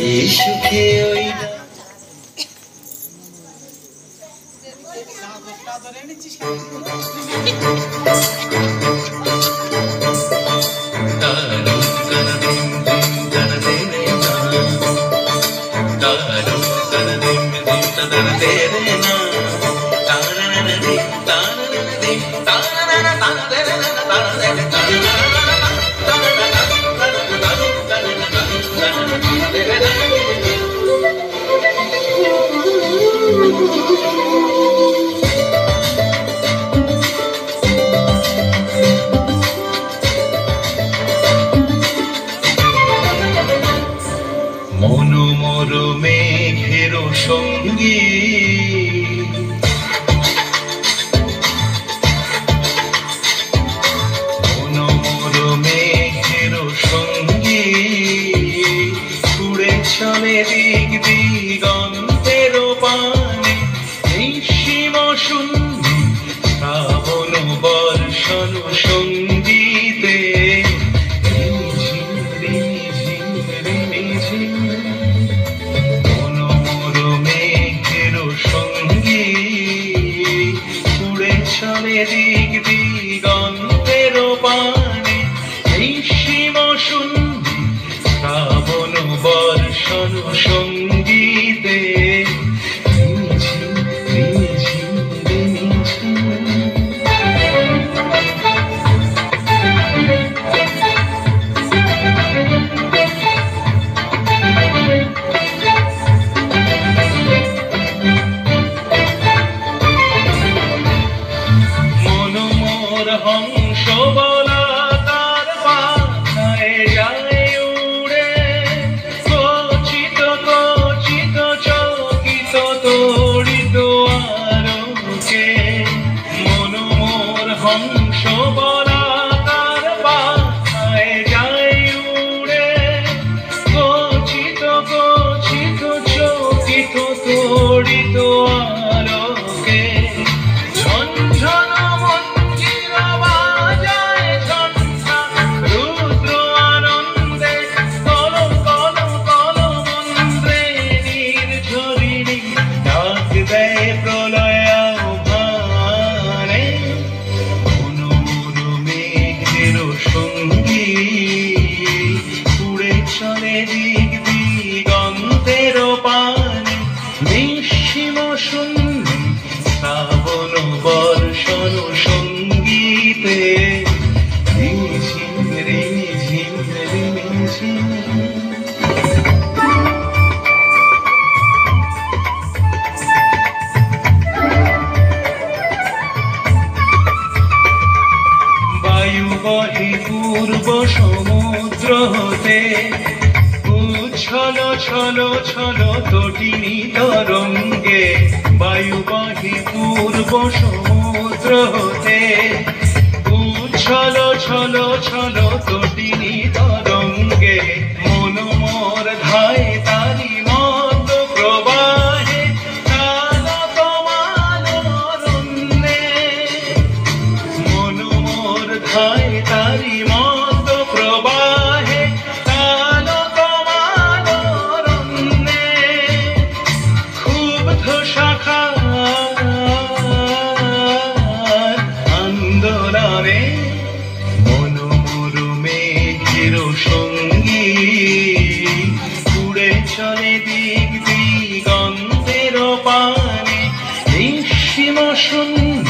এই সুখে ওই মনোমর মেঘের সঙ্গী মনোমর মেঘের সঙ্গী উড়ে চলে দিক দিগন্তের পানে নিঃসীম শূন্য শ্রাবণ বর্ষণ সঙ্গীতে চলে দিক দিগন্তের পানে নিঃসীম শূন্য শ্রাবণ বর্ষণ সঙ্গীতে হংস বলা তার পাখায় যায় উড়ে কচিত কচিত চকিত তড়িত আলোকে মনোমর হংস বলা তার পাখায় যায় উড়ে কচিত কচিত চকিত তড়িত আলোকে ঝনঝন চলে দিক দিগন্তের পানে নিঃসীম শূন্য শ্রাবণ বর্ষণ সঙ্গীতে রিঝিম রিঝিম রিঝিম বায়ু বহে পূর্ব সমুদ্র হতে ছলো ছলো ছলো তটিনী তরঙ্গে বায়ু বহে পূর্ব সমুদ্র হতে ছলো ছলো ছলো তটিনী তরঙ্গে মনোমর ধায় তারি মত প্রবাহে মনোমর ধায় তারি মত প্রবাহে আন্দোলনে মনোমর মেঘের সঙ্গী উড়ে চলে দিক দিগন্তের পানে নিঃসীম শূন্য